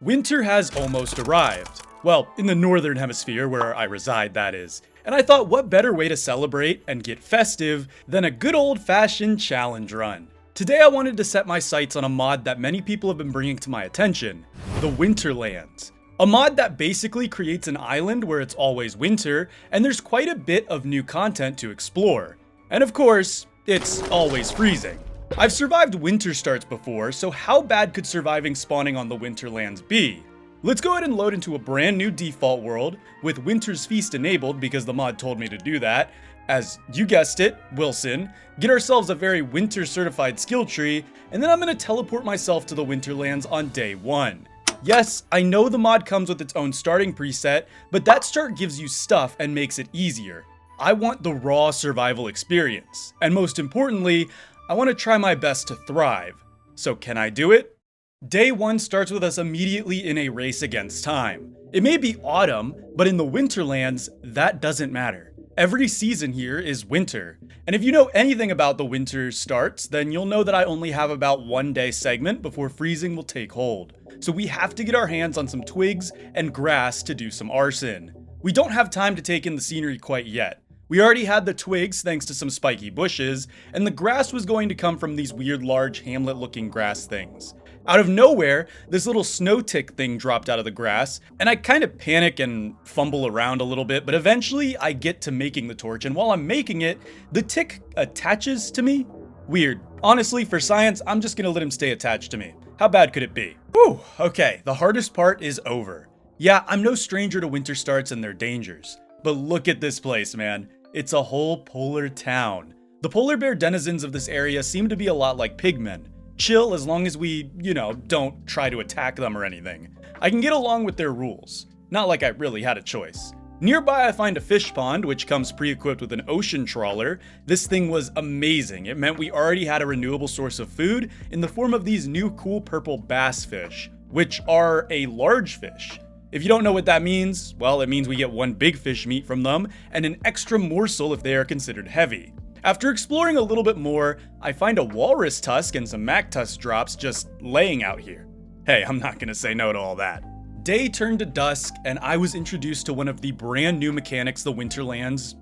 Winter has almost arrived. Well, in the northern hemisphere where I reside, that is. And I thought, what better way to celebrate and get festive than a good old-fashioned challenge run? Today I wanted to set my sights on a mod that many people have been bringing to my attention, the Winterlands. A mod that basically creates an island where it's always winter, and there's quite a bit of new content to explore. And of course, it's always freezing. I've survived winter starts before, so how bad could surviving spawning on the Winterlands be? Let's go ahead and load into a brand new default world with Winter's Feast enabled because the mod told me to do that. As you guessed it, Wilson, get ourselves a very winter certified skill tree, and then I'm going to teleport myself to the Winterlands on day 1. Yes, I know the mod comes with its own starting preset, but that start gives you stuff and makes it easier. I want the raw survival experience, and most importantly, I want to try my best to thrive. So can I do it? Day 1 starts with us immediately in a race against time. It may be autumn, but in the Winterlands, that doesn't matter. Every season here is winter. And if you know anything about the winter starts, then you'll know that I only have about 1 day segment before freezing will take hold. So we have to get our hands on some twigs and grass to do some arson. We don't have time to take in the scenery quite yet. We already had the twigs thanks to some spiky bushes, and the grass was going to come from these weird large hamlet-looking grass things. Out of nowhere, this little snow tick thing dropped out of the grass, and I kind of panic and fumble around a little bit, but eventually I get to making the torch, and while I'm making it, the tick attaches to me? Weird. Honestly, for science, I'm just gonna let him stay attached to me. How bad could it be? Whew, okay, the hardest part is over. Yeah, I'm no stranger to winter starts and their dangers, but look at this place, man. It's a whole polar town. The polar bear denizens of this area seem to be a lot like pigmen. Chill as long as we, don't try to attack them or anything. I can get along with their rules. Not like I really had a choice. Nearby I find a fish pond, which comes pre-equipped with an ocean trawler. This thing was amazing. It meant we already had a renewable source of food in the form of these new cool purple bass fish, which are a large fish. If you don't know what that means, well, it means we get 1 big fish meat from them and an extra morsel if they are considered heavy. After exploring a little bit more, I find a walrus tusk and some mactus drops just laying out here. Hey, I'm not gonna say no to all that. Day turned to dusk and I was introduced to one of the brand new mechanics the Winterlands,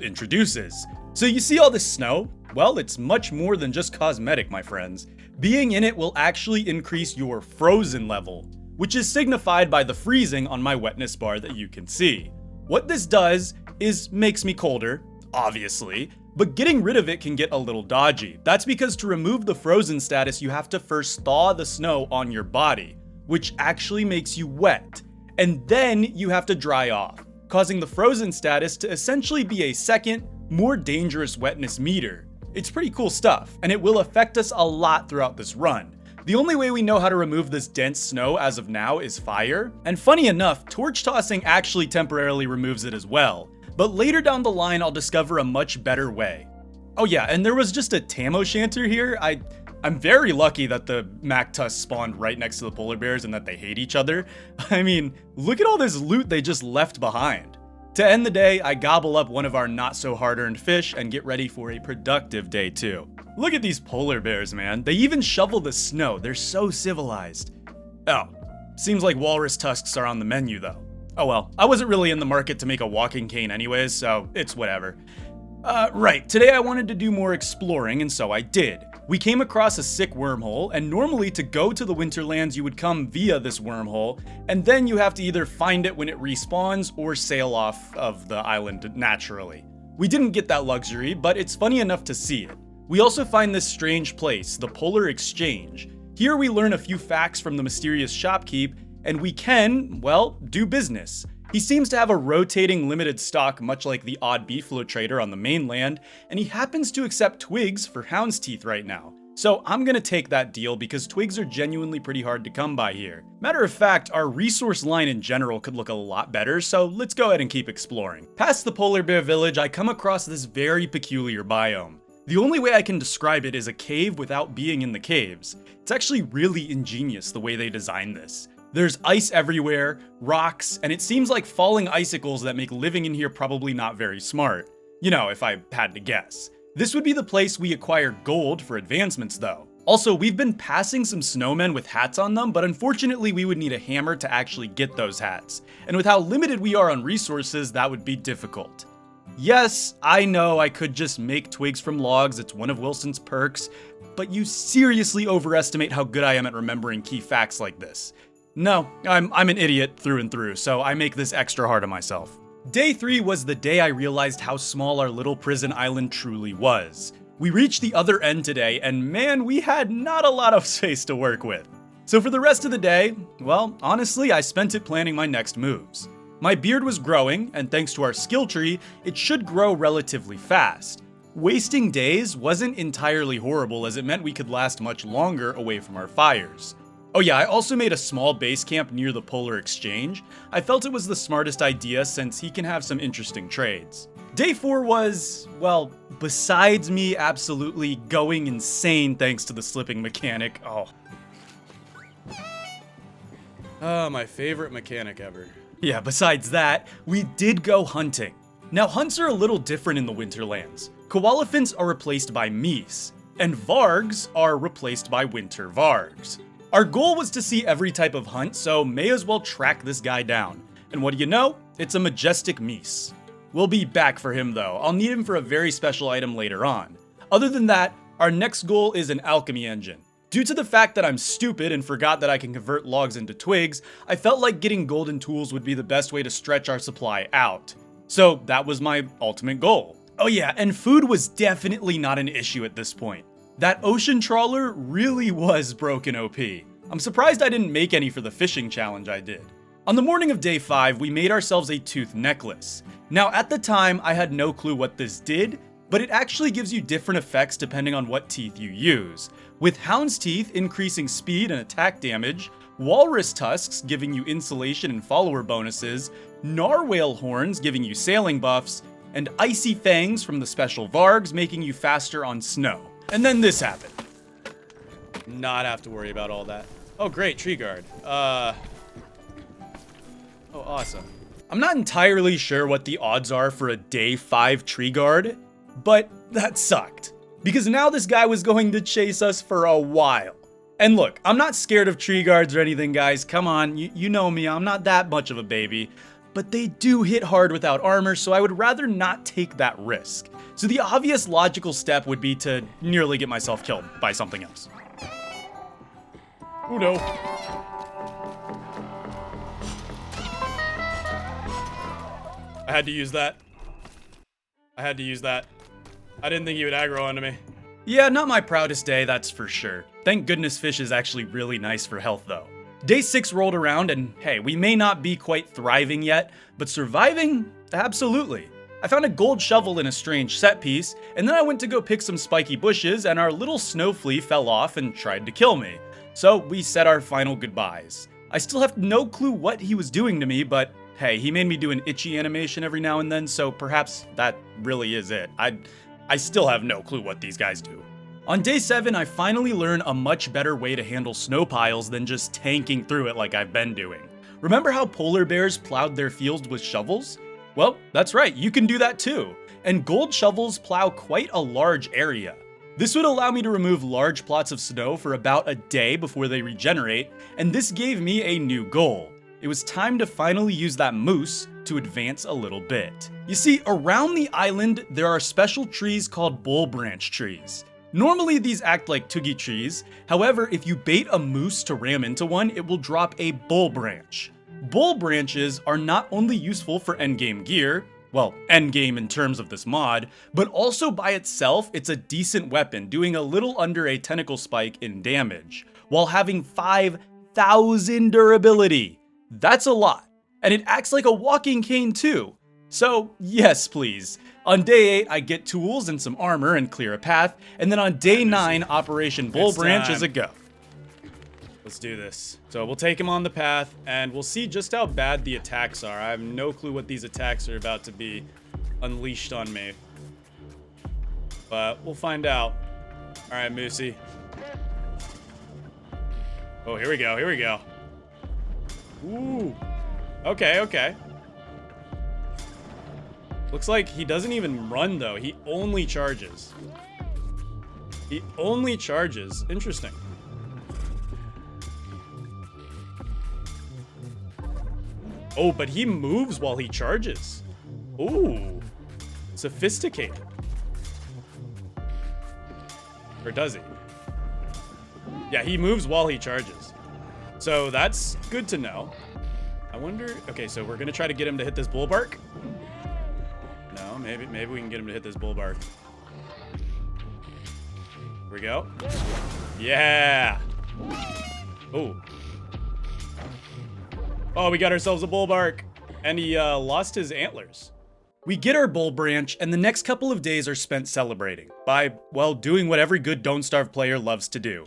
introduces. So you see all this snow? Well, it's much more than just cosmetic, my friends. Being in it will actually increase your frozen level, which is signified by the freezing on my wetness bar that you can see. What this does is makes me colder, obviously, but getting rid of it can get a little dodgy. That's because to remove the frozen status, you have to first thaw the snow on your body, which actually makes you wet, and then you have to dry off, causing the frozen status to essentially be a second, more dangerous wetness meter. It's pretty cool stuff, and it will affect us a lot throughout this run. The only way we know how to remove this dense snow as of now is fire, and funny enough, torch tossing actually temporarily removes it as well, but later down the line I'll discover a much better way. Oh yeah, and there was just a tam o'shanter here. I'm very lucky that the mactus spawned right next to the polar bears and that they hate each other. I mean, look at all this loot they just left behind. To end the day, I gobble up one of our not so hard-earned fish and get ready for a productive day 2. Look at these polar bears, man. They even shovel the snow. They're so civilized. Oh, seems like walrus tusks are on the menu though. Oh well, I wasn't really in the market to make a walking cane anyways, so it's whatever. Right, today I wanted to do more exploring, and so I did. We came across a sick wormhole, and normally to go to the Winterlands you would come via this wormhole, and then you have to either find it when it respawns or sail off of the island naturally. We didn't get that luxury, but it's funny enough to see it. We also find this strange place, the Polar Exchange. Here we learn a few facts from the mysterious shopkeep, and we can, do business. He seems to have a rotating limited stock much like the odd beefalo trader on the mainland, and he happens to accept twigs for hound's teeth right now. So I'm gonna take that deal because twigs are genuinely pretty hard to come by here. Matter of fact, our resource line in general could look a lot better, so let's go ahead and keep exploring. Past the polar bear village, I come across this very peculiar biome. The only way I can describe it is a cave without being in the caves. It's actually really ingenious the way they designed this. There's ice everywhere, rocks, and it seems like falling icicles that make living in here probably not very smart. If I had to guess. This would be the place we acquire gold for advancements though. Also, we've been passing some snowmen with hats on them, but unfortunately we would need a hammer to actually get those hats. And with how limited we are on resources, that would be difficult. Yes, I know I could just make twigs from logs, it's one of Wilson's perks, but you seriously overestimate how good I am at remembering key facts like this. No, I'm an idiot through and through, so I make this extra hard on myself. Day 3 was the day I realized how small our little prison island truly was. We reached the other end today, and man, we had not a lot of space to work with. So for the rest of the day, well, honestly, I spent it planning my next moves. My beard was growing, and thanks to our skill tree, it should grow relatively fast. Wasting days wasn't entirely horrible, as it meant we could last much longer away from our fires. Oh yeah, I also made a small base camp near the Polar Exchange. I felt it was the smartest idea since he can have some interesting trades. Day 4 was, well, besides me absolutely going insane thanks to the slipping mechanic. Oh, my favorite mechanic ever. Yeah, besides that, we did go hunting. Now, hunts are a little different in the Winterlands. Koalefants are replaced by meese, and vargs are replaced by winter vargs. Our goal was to see every type of hunt, so may as well track this guy down. And what do you know? It's a majestic meese. We'll be back for him though. I'll need him for a very special item later on. Other than that, our next goal is an alchemy engine. Due to the fact that I'm stupid and forgot that I can convert logs into twigs, I felt like getting golden tools would be the best way to stretch our supply out. So that was my ultimate goal. Oh yeah, and food was definitely not an issue at this point. That ocean trawler really was broken OP. I'm surprised I didn't make any for the fishing challenge I did. On the morning of day 5, we made ourselves a tooth necklace. Now at the time, I had no clue what this did, but it actually gives you different effects depending on what teeth you use. With hound's teeth increasing speed and attack damage, walrus tusks giving you insulation and follower bonuses, narwhal horns giving you sailing buffs, and icy fangs from the special vargs making you faster on snow. And then this happened. Not have to worry about all that. Oh great, tree guard. Oh awesome. I'm not entirely sure what the odds are for a day 5 tree guard, but that sucked. Because now this guy was going to chase us for a while. And look, I'm not scared of tree guards or anything, guys. Come on, you know me, I'm not that much of a baby. But they do hit hard without armor, so I would rather not take that risk. So the obvious logical step would be to nearly get myself killed by something else. Oh no. I had to use that. I didn't think he would aggro onto me. Yeah, not my proudest day, that's for sure. Thank goodness fish is actually really nice for health though. Day 6 rolled around and hey, we may not be quite thriving yet, but surviving? Absolutely. I found a gold shovel in a strange set piece, and then I went to go pick some spiky bushes and our little snow flea fell off and tried to kill me. So we said our final goodbyes. I still have no clue what he was doing to me, but hey, he made me do an itchy animation every now and then, so perhaps that really is it. I still have no clue what these guys do. On day 7, I finally learned a much better way to handle snow piles than just tanking through it like I've been doing. Remember how polar bears plowed their fields with shovels? Well, that's right, you can do that too. And gold shovels plow quite a large area. This would allow me to remove large plots of snow for about a day before they regenerate, and this gave me a new goal. It was time to finally use that moose to advance a little bit. You see, around the island, there are special trees called bull branch trees. Normally these act like toogie trees, however, if you bait a moose to ram into one, it will drop a bull branch. Bull branches are not only useful for endgame gear, well, endgame in terms of this mod, but also by itself, it's a decent weapon, doing a little under a tentacle spike in damage, while having 5,000 durability. That's a lot, and it acts like a walking cane too. So yes, please. On day 8, I get tools and some armor and clear a path, and then on day 9, Operation Bull Branch is a go. Let's do this. So we'll take him on the path, and we'll see just how bad the attacks are. I have no clue what these attacks are about to be unleashed on me. But we'll find out. Alright, Moosey. Oh, here we go, here we go. Ooh. Okay, okay. Looks like he doesn't even run, though. He only charges. He only charges. Interesting. Oh, but he moves while he charges. Ooh. Sophisticated. Or does he? Yeah, he moves while he charges. So that's good to know. I wonder... Okay, so we're going to try to get him to hit this bull bark. No, maybe we can get him to hit this bull bark. Here we go. Yeah. Oh. Oh, we got ourselves a bull bark. And he lost his antlers. We get our bull branch, and the next couple of days are spent celebrating by, well, doing what every good Don't Starve player loves to do.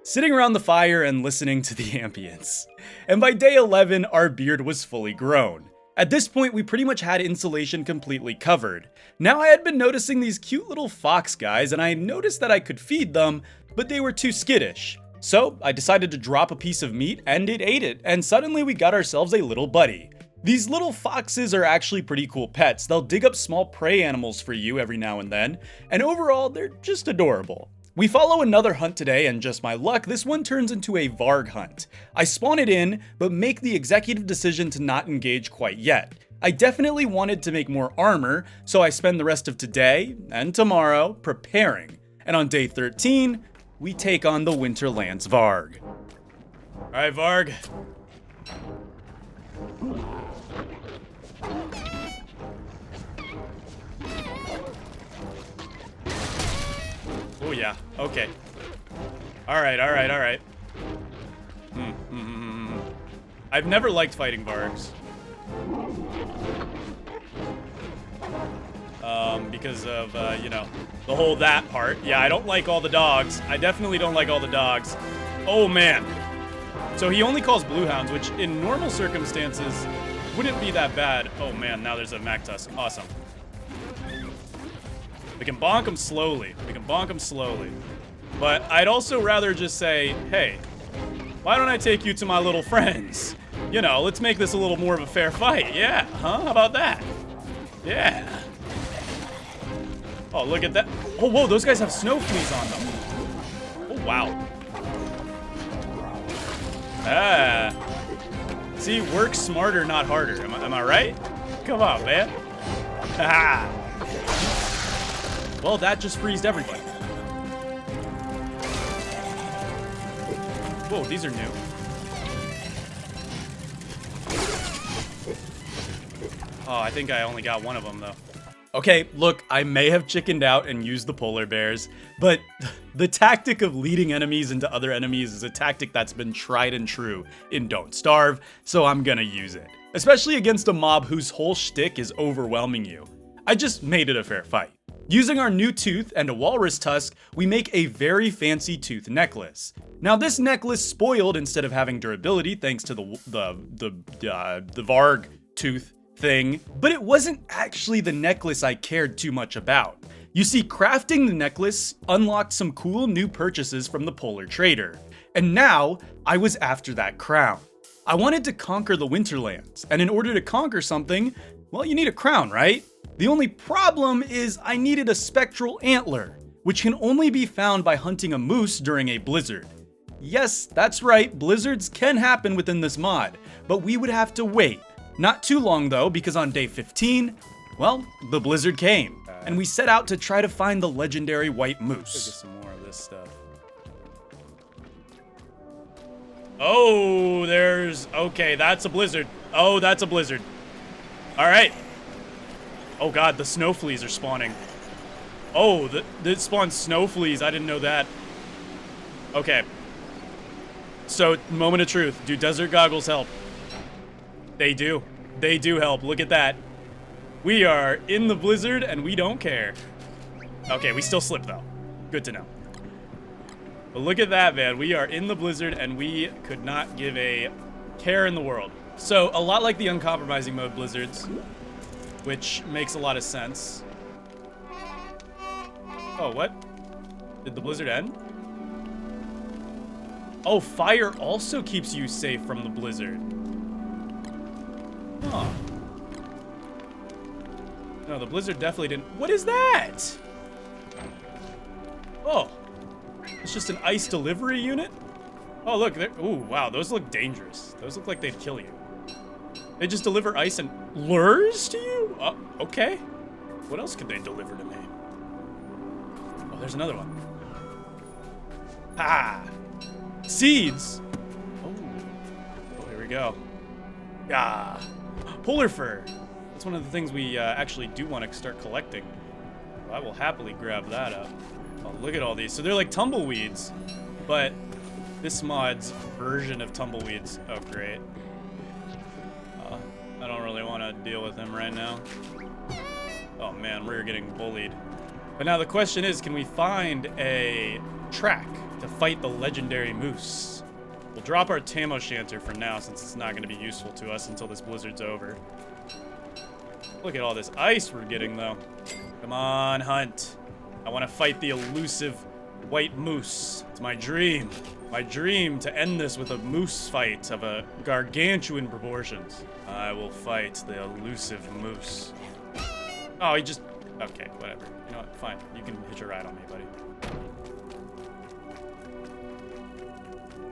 Sitting around the fire and listening to the ambience. And by day 11, our beard was fully grown. At this point, we pretty much had insulation completely covered. Now I had been noticing these cute little fox guys, and I noticed that I could feed them, but they were too skittish. So I decided to drop a piece of meat, and it ate it, and suddenly we got ourselves a little buddy. These little foxes are actually pretty cool pets. They'll dig up small prey animals for you every now and then, and overall, they're just adorable. We follow another hunt today, and just my luck, this one turns into a Varg hunt. I spawn it in, but make the executive decision to not engage quite yet. I definitely wanted to make more armor, so I spend the rest of today and tomorrow preparing. And on day 13, we take on the Winterlands Varg. Alright, Varg. Oh yeah, okay. Alright. I've never liked fighting Vargs. Because of, you know, the whole that part. Yeah, I don't like all the dogs. I definitely don't like all the dogs. Oh man. So he only calls blue hounds, which in normal circumstances wouldn't be that bad. Oh man, now there's a Mactusk. Awesome. We can bonk him slowly. But I'd also rather just say, hey, why don't I take you to my little friends? You know, let's make this a little more of a fair fight. Yeah, huh? How about that? Yeah. Oh, look at that. Oh, whoa, those guys have snow fleas on them. Oh, wow. Ah. See, work smarter, not harder. Am I right? Come on, man. Ha. Well, that just freezed everybody. Whoa, these are new. Oh, I think I only got one of them, though. Okay, look, I may have chickened out and used the polar bears, but the tactic of leading enemies into other enemies is a tactic that's been tried and true in Don't Starve, so I'm gonna use it. Especially against a mob whose whole shtick is overwhelming you. I just made it a fair fight. Using our new tooth and a walrus tusk, we make a very fancy tooth necklace. Now this necklace spoiled instead of having durability thanks to the Varg tooth thing, but it wasn't actually the necklace I cared too much about. You see, crafting the necklace unlocked some cool new purchases from the Polar Trader, and now I was after that crown. I wanted to conquer the Winterlands, and in order to conquer something, well, you need a crown, right? The only problem is I needed a spectral antler, which can only be found by hunting a moose during a blizzard. Yes, that's right, blizzards can happen within this mod, but we would have to wait. Not too long though, because on day 15, well, the blizzard came, and we set out to try to find the legendary white moose. Get some more of this stuff. Oh, okay, that's a blizzard. Oh, that's a blizzard. All right. Oh god, the snow fleas are spawning. Oh, it spawns snow fleas. I didn't know that. Okay. So, moment of truth. Do desert goggles help? They do. They do help. Look at that. We are in the blizzard and we don't care. Okay, we still slip though. Good to know. But look at that, man. We are in the blizzard and we could not give a care in the world. So, a lot like the uncompromising mode blizzards, which makes a lot of sense. Oh, what? Did the blizzard end? Oh, fire also keeps you safe from the blizzard. Huh. No, the blizzard definitely didn't. What is that? Oh. It's just an ice delivery unit? Oh, look. Ooh, wow. Those look dangerous. Those look like they'd kill you. They just deliver ice and lures to you? Oh, okay. What else could they deliver to me? Oh, there's another one. Ah! Seeds! Oh, here we go. Ah! Polar fur! That's one of the things we actually do want to start collecting. Well, I will happily grab that up. Oh, look at all these. So they're like tumbleweeds, but this mod's version of tumbleweeds. Oh, great. I don't really want to deal with him right now. Oh man, we're getting bullied. But now the question is, can we find a track to fight the legendary moose? We'll drop our Tamo Shanter for now, since it's not going to be useful to us until this blizzard's over. Look at all this ice we're getting, though. Come on, hunt. I want to fight the elusive white moose. It's my dream. My dream to end this with a moose fight of a gargantuan proportions. I will fight the elusive moose. Oh, he just... Okay, whatever. You know what? Fine. You can hitch a ride on me, buddy.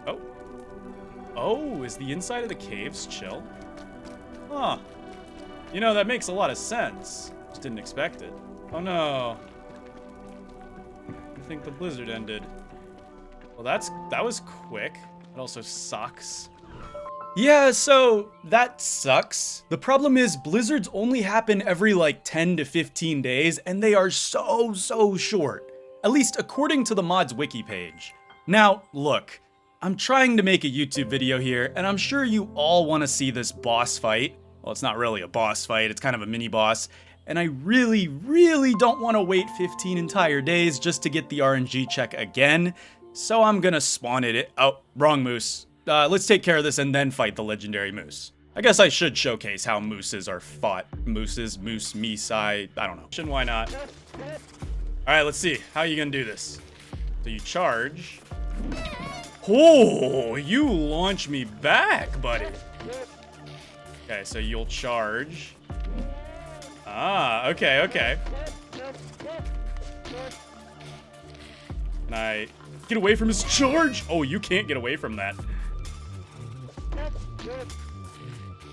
Oh. Oh, is the inside of the caves chill? Huh. You know, that makes a lot of sense. Just didn't expect it. Oh, no. I think the blizzard ended. Well, that was quick. It also sucks. Yeah, so that sucks. The problem is blizzards only happen every like 10 to 15 days, and they are so short. At least according to the mod's wiki page. Now, look, I'm trying to make a YouTube video here, and I'm sure you all want to see this boss fight. Well, it's not really a boss fight, it's kind of a mini boss. And I really don't want to wait 15 entire days just to get the RNG check again. So I'm gonna spawn it. Oh, wrong moose. Let's take care of this and then fight the legendary moose. I guess I should showcase how mooses are fought. Mooses, moose, meese, I don't know. Why not? All right, let's see. How are you gonna do this? So you charge. Oh, you launch me back, buddy. Okay, so you'll charge. Ah, okay. Can I get away from his charge? Oh, you can't get away from that.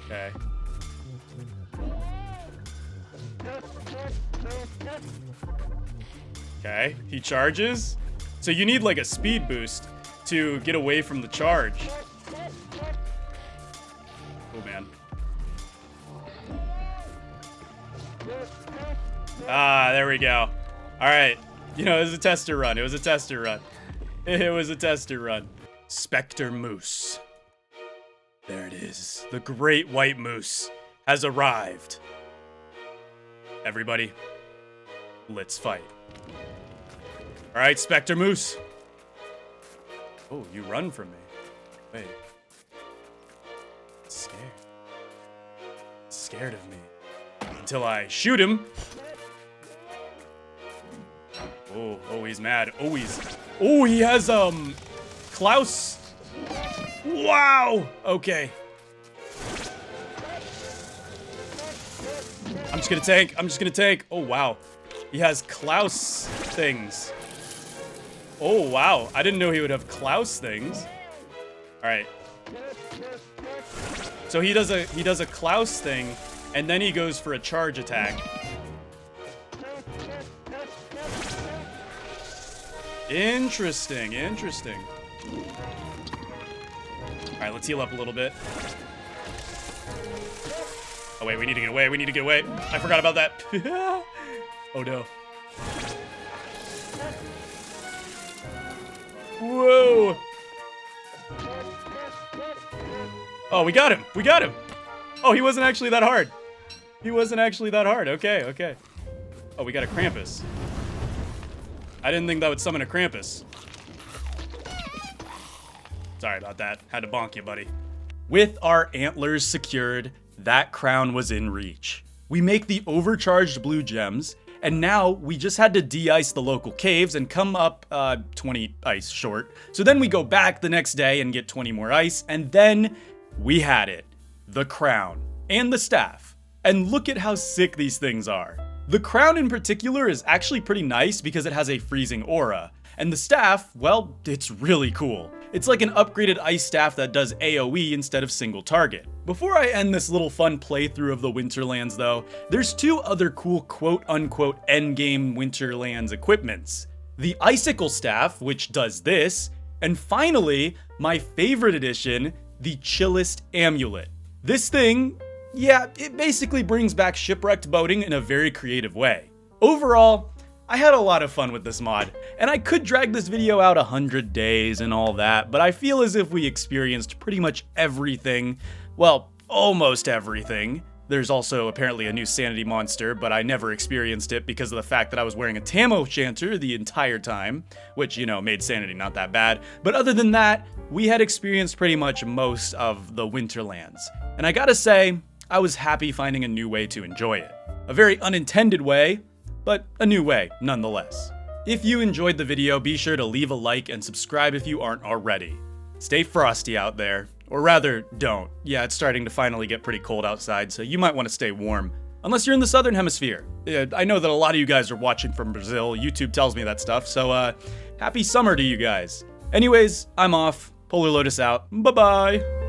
Okay. Okay, he charges. So you need like a speed boost to get away from the charge. Oh man. Ah, there we go. All right. You know, it was a tester run. It was a tester run. Spectre Moose. There it is. The great white moose has arrived. Everybody, let's fight. All right, Spectre Moose. Oh, you run from me. Wait. It's scared. It's scared of me. Until I shoot him. Oh, he's mad. Oh, he has, Klaus. Wow. Okay. I'm just gonna tank. Oh, wow. He has Klaus things. Oh, wow. I didn't know he would have Klaus things. All right. So he does a Klaus thing, and then he goes for a charge attack. Interesting. All right, let's heal up a little bit. Oh wait, we need to get away. I forgot about that. Oh no. Whoa. Oh, we got him. Oh, he wasn't actually that hard. Okay. Oh, we got a Krampus. I didn't think that would summon a Krampus. Sorry about that. Had to bonk you, buddy. With our antlers secured, that crown was in reach. We make the overcharged blue gems, and now we just had to de-ice the local caves and come up 20 ice short. So then we go back the next day and get 20 more ice, and then we had it. The crown and the staff. And look at how sick these things are. The crown in particular is actually pretty nice because it has a freezing aura. And the staff, well, it's really cool. It's like an upgraded ice staff that does AoE instead of single target. Before I end this little fun playthrough of the Winterlands though, there's two other cool quote-unquote endgame Winterlands equipments. The Icicle Staff, which does this, and finally, my favorite addition, the Chillest Amulet. This thing, yeah, it basically brings back shipwrecked boating in a very creative way. Overall, I had a lot of fun with this mod, and I could drag this video out 100 days and all that, but I feel as if we experienced pretty much everything. Well, almost everything. There's also apparently a new sanity monster, but I never experienced it because of the fact that I was wearing a Tamo Chanter the entire time, which, you know, made sanity not that bad. But other than that, we had experienced pretty much most of the Winterlands. And I gotta say, I was happy finding a new way to enjoy it. A very unintended way, but a new way nonetheless. If you enjoyed the video, be sure to leave a like and subscribe if you aren't already. Stay frosty out there. Or rather, don't. Yeah, it's starting to finally get pretty cold outside, so you might want to stay warm. Unless you're in the southern hemisphere. I know that a lot of you guys are watching from Brazil. YouTube tells me that stuff, so happy summer to you guys. Anyways, I'm off. Polarlotus out. Bye-bye.